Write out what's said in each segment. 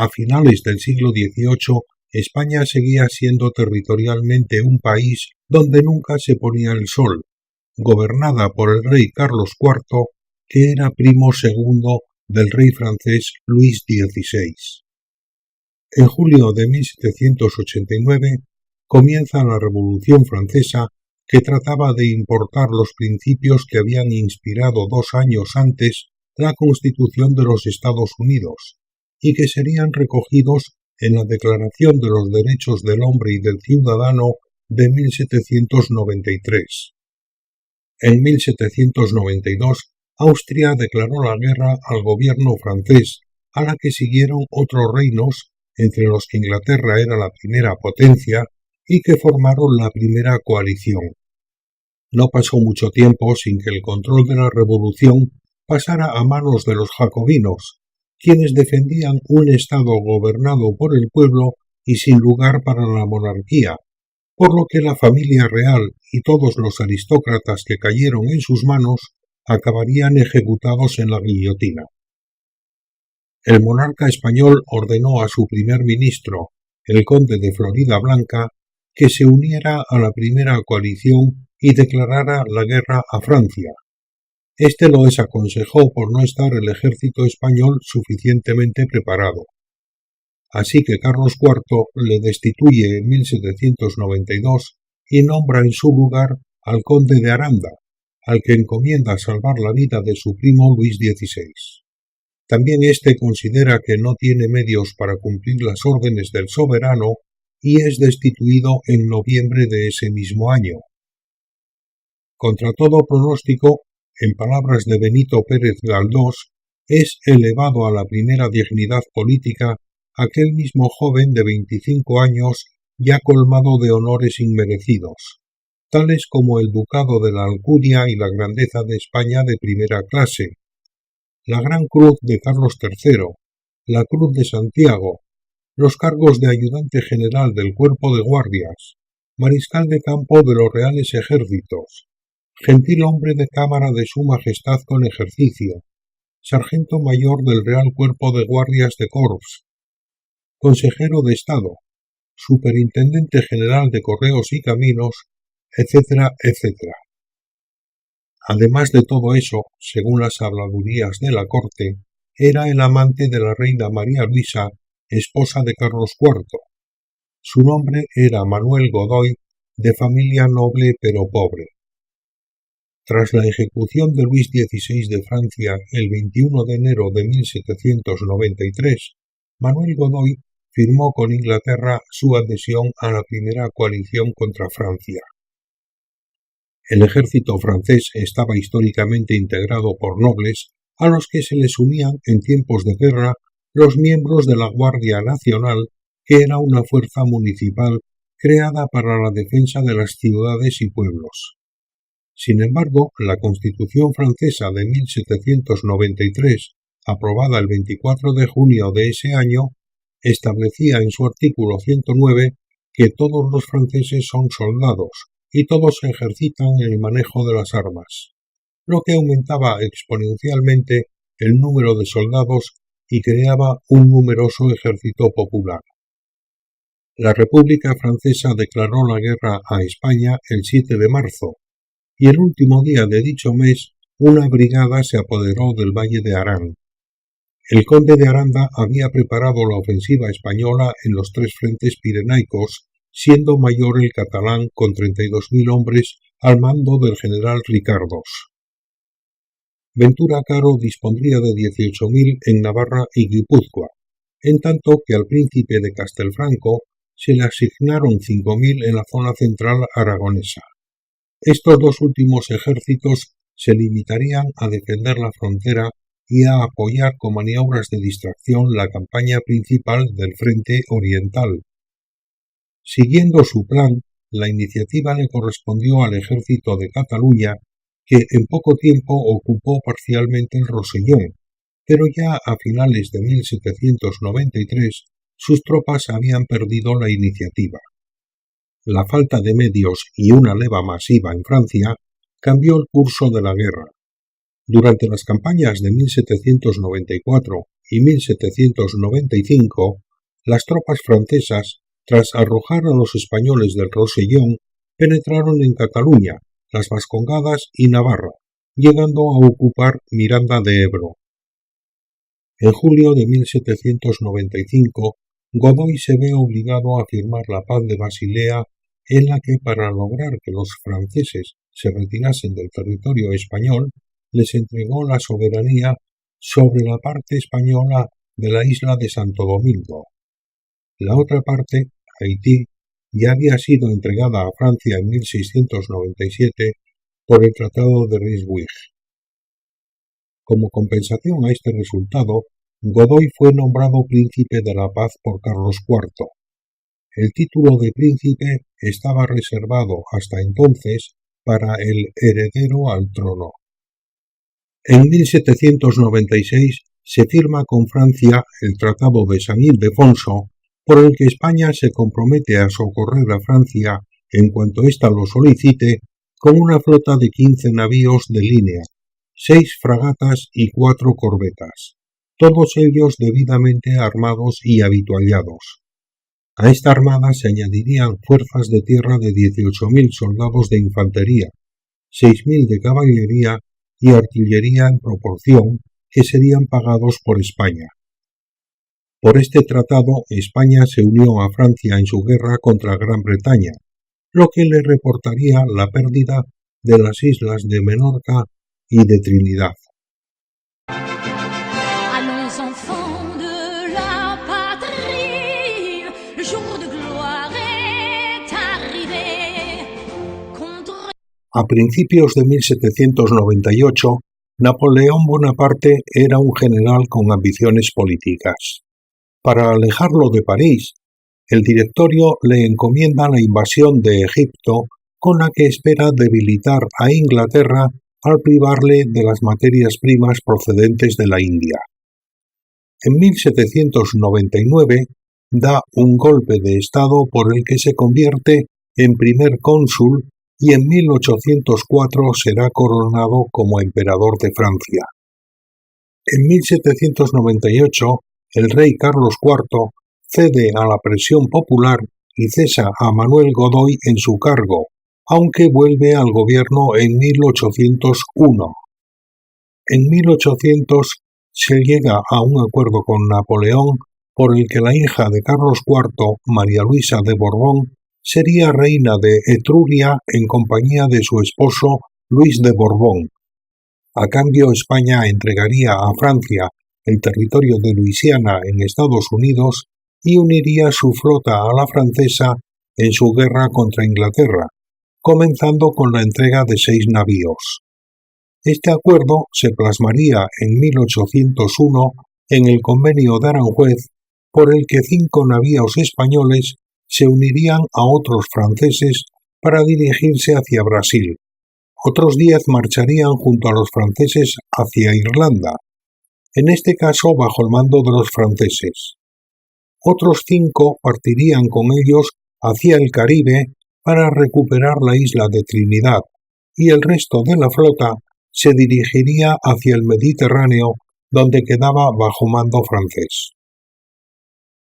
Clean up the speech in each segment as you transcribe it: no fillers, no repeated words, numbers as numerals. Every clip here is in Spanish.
A finales del siglo XVIII, España seguía siendo territorialmente un país donde nunca se ponía el sol, gobernada por el rey Carlos IV, que era primo segundo del rey francés Luis XVI. En julio de 1789 comienza la Revolución Francesa, que trataba de importar los principios que habían inspirado 2 años antes la Constitución de los Estados Unidos y que serían recogidos en la Declaración de los Derechos del Hombre y del Ciudadano de 1793. En 1792, Austria declaró la guerra al gobierno francés, a la que siguieron otros reinos, entre los que Inglaterra era la primera potencia, y que formaron la primera coalición. No pasó mucho tiempo sin que el control de la revolución pasara a manos de los jacobinos, quienes defendían un Estado gobernado por el pueblo y sin lugar para la monarquía, por lo que la familia real y todos los aristócratas que cayeron en sus manos acabarían ejecutados en la guillotina. El monarca español ordenó a su primer ministro, el conde de Floridablanca, que se uniera a la primera coalición y declarara la guerra a Francia. Este lo desaconsejó por no estar el ejército español suficientemente preparado. Así que Carlos IV le destituye en 1792 y nombra en su lugar al conde de Aranda, al que encomienda salvar la vida de su primo Luis XVI. También éste considera que no tiene medios para cumplir las órdenes del soberano y es destituido en noviembre de ese mismo año. Contra todo pronóstico, en palabras de Benito Pérez Galdós, es elevado a la primera dignidad política aquel mismo joven de 25 años ya colmado de honores inmerecidos, tales como el ducado de la Alcudia y la grandeza de España de primera clase, la Gran Cruz de Carlos III, la Cruz de Santiago, los cargos de ayudante general del Cuerpo de Guardias, mariscal de campo de los Reales Ejércitos, gentil hombre de cámara de su Majestad con ejercicio, sargento mayor del Real Cuerpo de Guardias de Corps, consejero de Estado, superintendente general de Correos y Caminos, etcétera, etcétera. Además de todo eso, según las habladurías de la corte, era el amante de la reina María Luisa, esposa de Carlos IV. Su nombre era Manuel Godoy, de familia noble pero pobre. Tras la ejecución de Luis XVI de Francia el 21 de enero de 1793, Manuel Godoy firmó con Inglaterra su adhesión a la primera coalición contra Francia. El ejército francés estaba históricamente integrado por nobles, a los que se les unían en tiempos de guerra los miembros de la Guardia Nacional, que era una fuerza municipal creada para la defensa de las ciudades y pueblos. Sin embargo, la Constitución francesa de 1793, aprobada el 24 de junio de ese año, establecía en su artículo 109 que todos los franceses son soldados y todos ejercitan el manejo de las armas, lo que aumentaba exponencialmente el número de soldados y creaba un numeroso ejército popular. La República Francesa declaró la guerra a España el 7 de marzo, y el último día de dicho mes una brigada se apoderó del Valle de Arán. El conde de Aranda había preparado la ofensiva española en los 3 frentes pirenaicos, siendo mayor el catalán con 32.000 hombres al mando del general Ricardos. Ventura Caro dispondría de 18.000 en Navarra y Guipúzcoa, en tanto que al príncipe de Castelfranco se le asignaron 5.000 en la zona central aragonesa. Estos 2 últimos ejércitos se limitarían a defender la frontera y a apoyar con maniobras de distracción la campaña principal del frente oriental. Siguiendo su plan, la iniciativa le correspondió al ejército de Cataluña, que en poco tiempo ocupó parcialmente el Rosellón, pero ya a finales de 1793 sus tropas habían perdido la iniciativa. La falta de medios y una leva masiva en Francia cambió el curso de la guerra. Durante las campañas de 1794 y 1795, las tropas francesas, tras arrojar a los españoles del Rosellón, penetraron en Cataluña, las Vascongadas y Navarra, llegando a ocupar Miranda de Ebro. En julio de 1795, Godoy se ve obligado a firmar la paz de Basilea, en la que, para lograr que los franceses se retirasen del territorio español, les entregó la soberanía sobre la parte española de la isla de Santo Domingo. La otra parte, Haití, ya había sido entregada a Francia en 1697 por el Tratado de Ryswick. Como compensación a este resultado, Godoy fue nombrado príncipe de la paz por Carlos IV. El título de príncipe estaba reservado hasta entonces para el heredero al trono. En 1796 se firma con Francia el Tratado de San Ildefonso, por el que España se compromete a socorrer a Francia en cuanto ésta lo solicite, con una flota de 15 navíos de línea, 6 fragatas y 4 corbetas, todos ellos debidamente armados y habituallados. A esta armada se añadirían fuerzas de tierra de 18.000 soldados de infantería, 6.000 de caballería y artillería en proporción, que serían pagados por España. Por este tratado, España se unió a Francia en su guerra contra Gran Bretaña, lo que le reportaría la pérdida de las islas de Menorca y de Trinidad. A principios de 1798, Napoleón Bonaparte era un general con ambiciones políticas. Para alejarlo de París, el directorio le encomienda la invasión de Egipto, con la que espera debilitar a Inglaterra al privarle de las materias primas procedentes de la India. En 1799 da un golpe de Estado por el que se convierte en primer cónsul y en 1804 será coronado como emperador de Francia. En 1798, el rey Carlos IV cede a la presión popular y cesa a Manuel Godoy en su cargo, aunque vuelve al gobierno en 1801. En 1800 se llega a un acuerdo con Napoleón por el que la hija de Carlos IV, María Luisa de Borbón, sería reina de Etruria en compañía de su esposo Luis de Borbón. A cambio, España entregaría a Francia el territorio de Luisiana en Estados Unidos y uniría su flota a la francesa en su guerra contra Inglaterra, comenzando con la entrega de 6 navíos. Este acuerdo se plasmaría en 1801 en el Convenio de Aranjuez, por el que 5 navíos españoles se unirían a otros franceses para dirigirse hacia Brasil. Otros 10 marcharían junto a los franceses hacia Irlanda, en este caso bajo el mando de los franceses. Otros 5 partirían con ellos hacia el Caribe para recuperar la isla de Trinidad, y el resto de la flota se dirigiría hacia el Mediterráneo, donde quedaba bajo mando francés.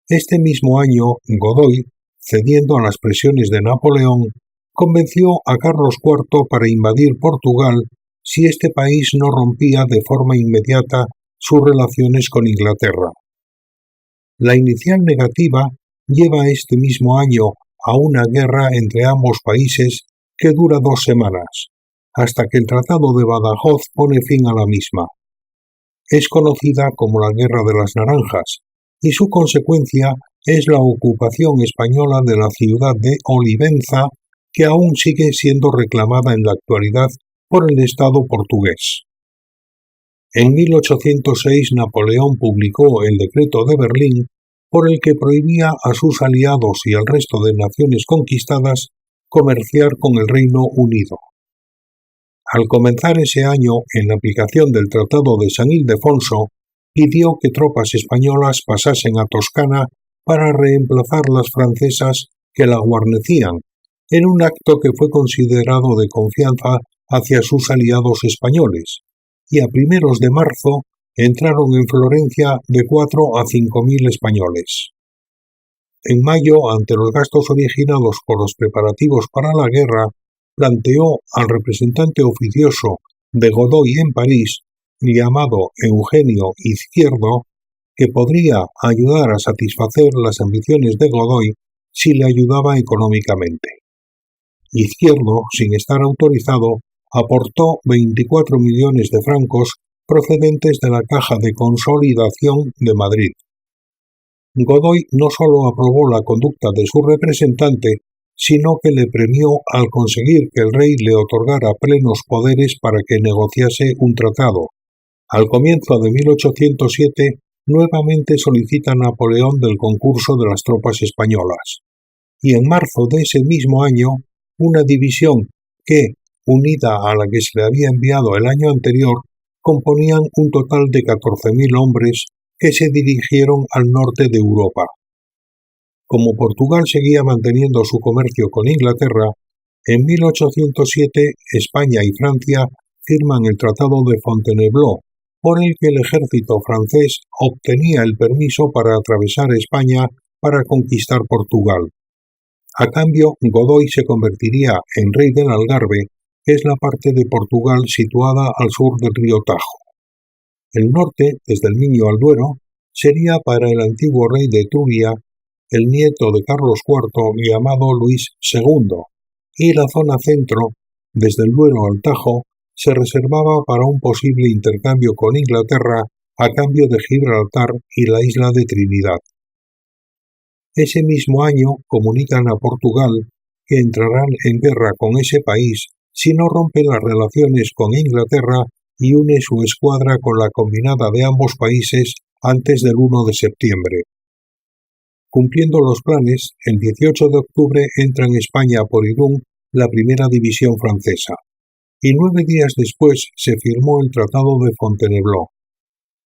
Este mismo año, Godoy, cediendo a las presiones de Napoleón, convenció a Carlos IV para invadir Portugal si este país no rompía de forma inmediata sus relaciones con Inglaterra. La inicial negativa lleva este mismo año a una guerra entre ambos países que dura 2 semanas, hasta que el Tratado de Badajoz pone fin a la misma. Es conocida como la Guerra de las Naranjas, y su consecuencia es la ocupación española de la ciudad de Olivenza, que aún sigue siendo reclamada en la actualidad por el Estado portugués. En 1806 Napoleón publicó el Decreto de Berlín, por el que prohibía a sus aliados y al resto de naciones conquistadas comerciar con el Reino Unido. Al comenzar ese año, en la aplicación del Tratado de San Ildefonso, pidió que tropas españolas pasasen a Toscana para reemplazar las francesas que la guarnecían, en un acto que fue considerado de confianza hacia sus aliados españoles, y a primeros de marzo entraron en Florencia de 4 a 5.000 españoles. En mayo, ante los gastos originados por los preparativos para la guerra, planteó al representante oficioso de Godoy en París, llamado Eugenio Izquierdo, que podría ayudar a satisfacer las ambiciones de Godoy si le ayudaba económicamente. Izquierdo, sin estar autorizado, aportó 24 millones de francos procedentes de la Caja de Consolidación de Madrid. Godoy no solo aprobó la conducta de su representante, sino que le premió al conseguir que el rey le otorgara plenos poderes para que negociase un tratado. Al comienzo de 1807, nuevamente solicita Napoleón del concurso de las tropas españolas. Y en marzo de ese mismo año, una división que, unida a la que se le había enviado el año anterior, componían un total de 14.000 hombres que se dirigieron al norte de Europa. Como Portugal seguía manteniendo su comercio con Inglaterra, en 1807 España y Francia firman el Tratado de Fontainebleau, por el que el ejército francés obtenía el permiso para atravesar España para conquistar Portugal. A cambio, Godoy se convertiría en rey del Algarve, que es la parte de Portugal situada al sur del río Tajo. El norte, desde el Miño al Duero, sería para el antiguo rey de Etruria, el nieto de Carlos IV llamado Luis II, y la zona centro, desde el Duero al Tajo, se reservaba para un posible intercambio con Inglaterra a cambio de Gibraltar y la isla de Trinidad. Ese mismo año comunican a Portugal que entrarán en guerra con ese país si no rompe las relaciones con Inglaterra y une su escuadra con la combinada de ambos países antes del 1 de septiembre. Cumpliendo los planes, el 18 de octubre entra en España por Irún la primera división francesa, y 9 días después se firmó el Tratado de Fontainebleau.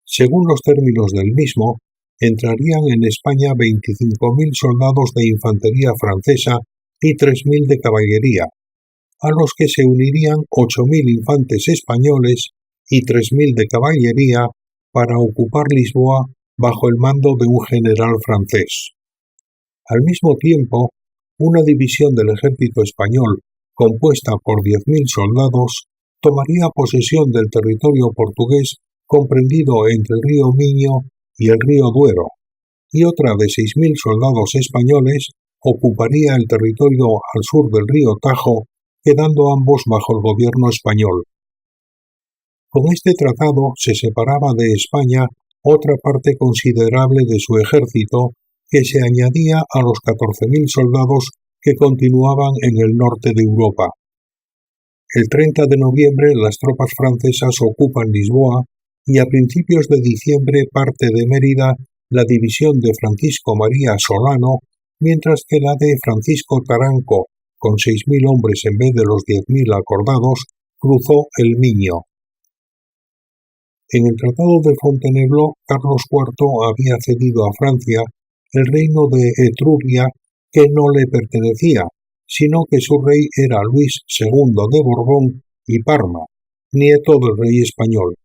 Según los términos del mismo, entrarían en España 25.000 soldados de infantería francesa y 3.000 de caballería, a los que se unirían 8.000 infantes españoles y 3.000 de caballería para ocupar Lisboa bajo el mando de un general francés. Al mismo tiempo, una división del ejército español, compuesta por 10.000 soldados, tomaría posesión del territorio portugués comprendido entre el río Miño y el río Duero, y otra de 6.000 soldados españoles ocuparía el territorio al sur del río Tajo, quedando ambos bajo el gobierno español. Con este tratado se separaba de España otra parte considerable de su ejército, que se añadía a los 14.000 soldados que continuaban en el norte de Europa. El 30 de noviembre las tropas francesas ocupan Lisboa y a principios de diciembre parte de Mérida la división de Francisco María Solano, mientras que la de Francisco Taranco, con 6.000 hombres en vez de los 10.000 acordados, cruzó el Miño. En el Tratado de Fontainebleau, Carlos IV había cedido a Francia el reino de Etruria, que no le pertenecía, sino que su rey era Luis II de Borbón y Parma, nieto del rey español.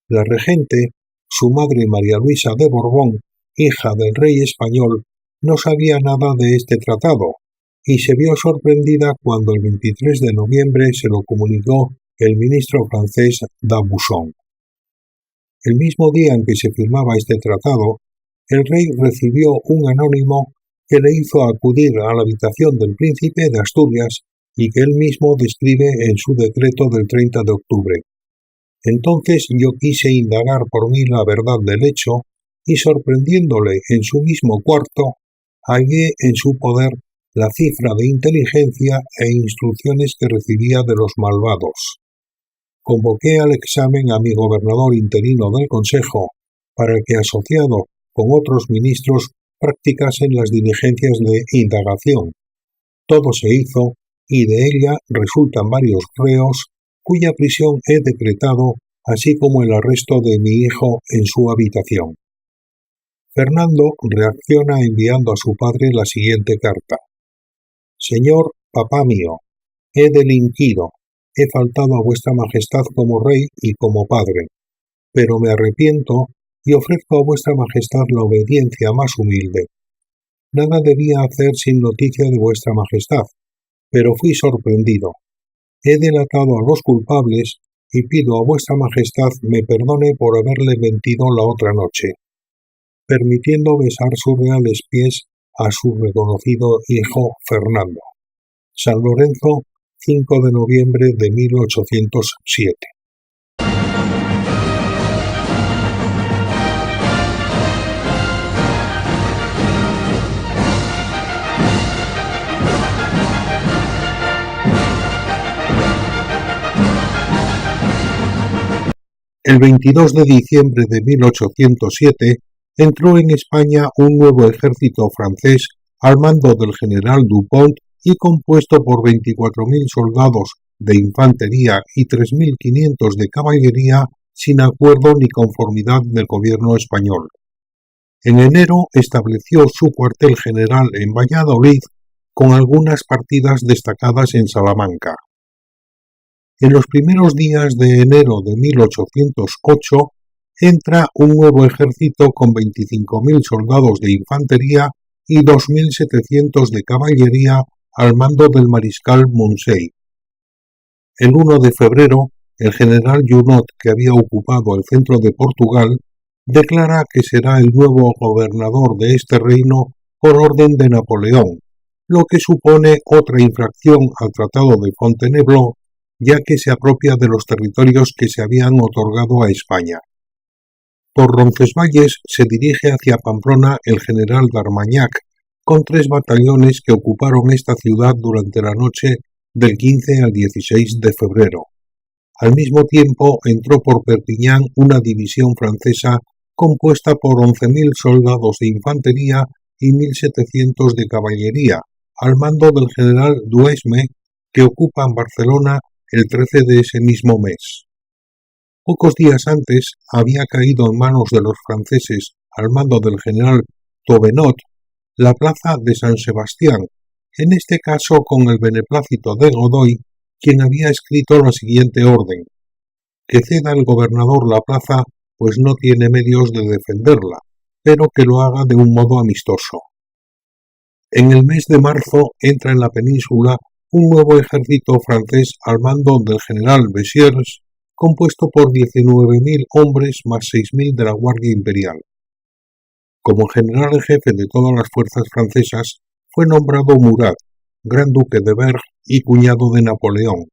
La regente, su madre María Luisa de Borbón, hija del rey español, no sabía nada de este tratado, y se vio sorprendida cuando el 23 de noviembre se lo comunicó el ministro francés d'Aubusson. El mismo día en que se firmaba este tratado, el rey recibió un anónimo que le hizo acudir a la habitación del príncipe de Asturias y que él mismo describe en su decreto del 30 de octubre. Entonces yo quise indagar por mí la verdad del hecho y, sorprendiéndole en su mismo cuarto, hallé en su poder la cifra de inteligencia e instrucciones que recibía de los malvados. Convoqué al examen a mi gobernador interino del Consejo para que, asociado con otros ministros, practicasen las diligencias de indagación. Todo se hizo y de ella resultan varios reos cuya prisión he decretado, así como el arresto de mi hijo en su habitación. Fernando reacciona enviando a su padre la siguiente carta. Señor papá mío, he delinquido, he faltado a vuestra majestad como rey y como padre, pero me arrepiento y ofrezco a vuestra majestad la obediencia más humilde. Nada debía hacer sin noticia de vuestra majestad, pero fui sorprendido. He delatado a los culpables y pido a vuestra majestad me perdone por haberle mentido la otra noche, permitiendo besar sus reales pies a su reconocido hijo Fernando. San Lorenzo, 5 de noviembre de 1807. El 22 de diciembre de 1807 entró en España un nuevo ejército francés al mando del general Dupont y compuesto por 24.000 soldados de infantería y 3.500 de caballería sin acuerdo ni conformidad del gobierno español. En enero estableció su cuartel general en Valladolid con algunas partidas destacadas en Salamanca. En los primeros días de enero de 1808 entra un nuevo ejército con 25.000 soldados de infantería y 2.700 de caballería al mando del mariscal Moncey. El 1 de febrero, el general Junot, que había ocupado el centro de Portugal, declara que será el nuevo gobernador de este reino por orden de Napoleón, lo que supone otra infracción al Tratado de Fontainebleau, ya que se apropia de los territorios que se habían otorgado a España. Por Roncesvalles se dirige hacia Pamplona el general d'Armagnac, con 3 batallones que ocuparon esta ciudad durante la noche del 15 al 16 de febrero. Al mismo tiempo entró por Perpiñán una división francesa compuesta por 11.000 soldados de infantería y 1.700 de caballería, al mando del general Duhesme, que ocupan Barcelona el 13 de ese mismo mes. Pocos días antes había caído en manos de los franceses, al mando del general Tauvenot, la plaza de San Sebastián, en este caso con el beneplácito de Godoy, quien había escrito la siguiente orden: que ceda el gobernador la plaza, pues no tiene medios de defenderla, pero que lo haga de un modo amistoso. En el mes de marzo entra en la península un nuevo ejército francés al mando del general Bessières, compuesto por 19.000 hombres más 6.000 de la Guardia Imperial. Como general en jefe de todas las fuerzas francesas, fue nombrado Murat, gran duque de Berg y cuñado de Napoleón,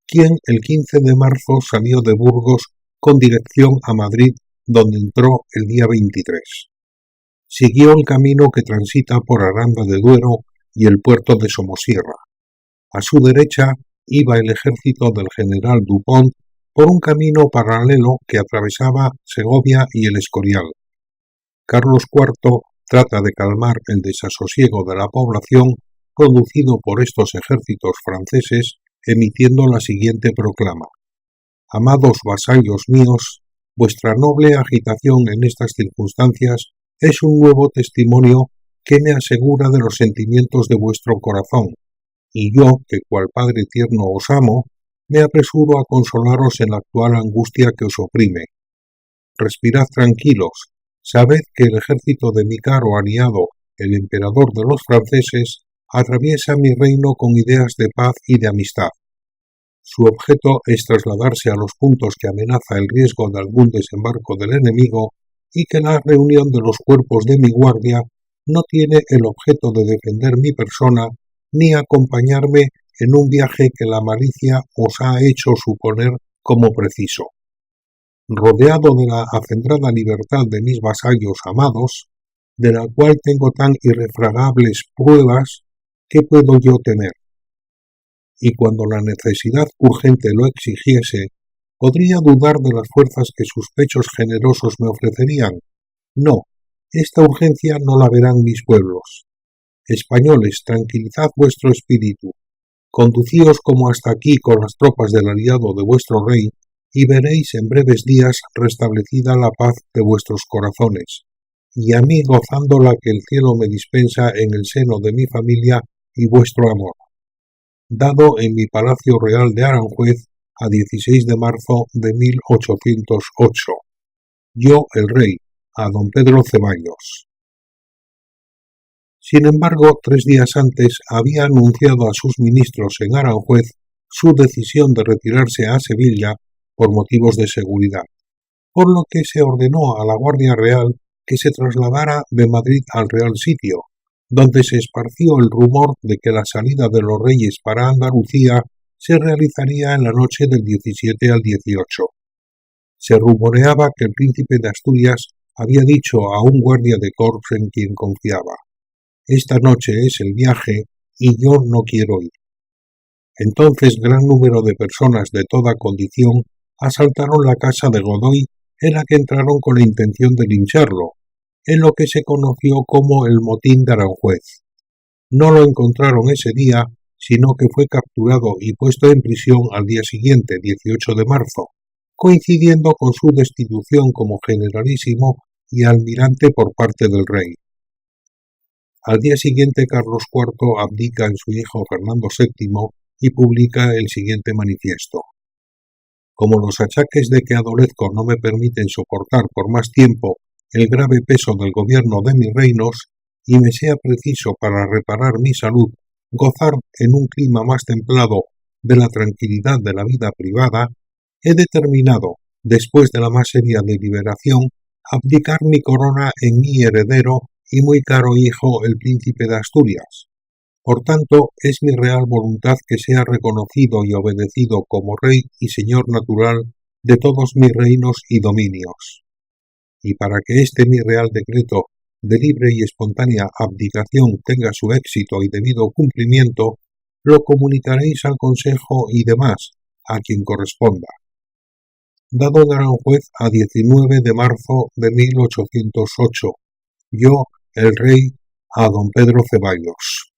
quien el 15 de marzo salió de Burgos con dirección a Madrid, donde entró el día 23. Siguió el camino que transita por Aranda de Duero y el puerto de Somosierra. A su derecha iba el ejército del general Dupont por un camino paralelo que atravesaba Segovia y el Escorial. Carlos IV trata de calmar el desasosiego de la población producido por estos ejércitos franceses, emitiendo la siguiente proclama: amados vasallos míos, vuestra noble agitación en estas circunstancias es un nuevo testimonio que me asegura de los sentimientos de vuestro corazón, y yo, que cual padre tierno os amo, me apresuro a consolaros en la actual angustia que os oprime. Respirad tranquilos, sabed que el ejército de mi caro aliado, el emperador de los franceses, atraviesa mi reino con ideas de paz y de amistad. Su objeto es trasladarse a los puntos que amenaza el riesgo de algún desembarco del enemigo y que la reunión de los cuerpos de mi guardia no tiene el objeto de defender mi persona ni acompañarme en un viaje que la malicia os ha hecho suponer como preciso. Rodeado de la acendrada libertad de mis vasallos amados, de la cual tengo tan irrefragables pruebas, ¿qué puedo yo temer? Y cuando la necesidad urgente lo exigiese, ¿podría dudar de las fuerzas que sus pechos generosos me ofrecerían? No, esta urgencia no la verán mis pueblos. Españoles, tranquilizad vuestro espíritu, conducíos como hasta aquí con las tropas del aliado de vuestro rey, y veréis en breves días restablecida la paz de vuestros corazones, y a mí gozando la que el cielo me dispensa en el seno de mi familia y vuestro amor. Dado en mi Palacio Real de Aranjuez a 16 de marzo de 1808. yo el rey, a don Pedro Ceballos. Sin embargo, 3 días antes había anunciado a sus ministros en Aranjuez su decisión de retirarse a Sevilla por motivos de seguridad, por lo que se ordenó a la Guardia Real que se trasladara de Madrid al Real Sitio, donde se esparció el rumor de que la salida de los reyes para Andalucía se realizaría en la noche del 17 al 18. Se rumoreaba que el príncipe de Asturias había dicho a un guardia de corps en quien confiaba: «Esta noche es el viaje y yo no quiero ir». Entonces gran número de personas de toda condición asaltaron la casa de Godoy, en la que entraron con la intención de lincharlo, en lo que se conoció como el motín de Aranjuez. No lo encontraron ese día, sino que fue capturado y puesto en prisión al día siguiente, 18 de marzo, coincidiendo con su destitución como generalísimo y almirante por parte del rey. Al día siguiente Carlos IV abdica en su hijo Fernando VII y publica el siguiente manifiesto: «Como los achaques de que adolezco no me permiten soportar por más tiempo el grave peso del gobierno de mis reinos, y me sea preciso para reparar mi salud gozar en un clima más templado de la tranquilidad de la vida privada, he determinado, después de la más seria deliberación, abdicar mi corona en mi heredero y muy caro hijo, el príncipe de Asturias. Por tanto, es mi real voluntad que sea reconocido y obedecido como rey y señor natural de todos mis reinos y dominios. Y para que este mi real decreto de libre y espontánea abdicación tenga su éxito y debido cumplimiento, lo comunicaréis al Consejo y demás, a quien corresponda. Dado en Aranjuez a 19 de marzo de 1808, yo, el rey, a don Pedro Ceballos».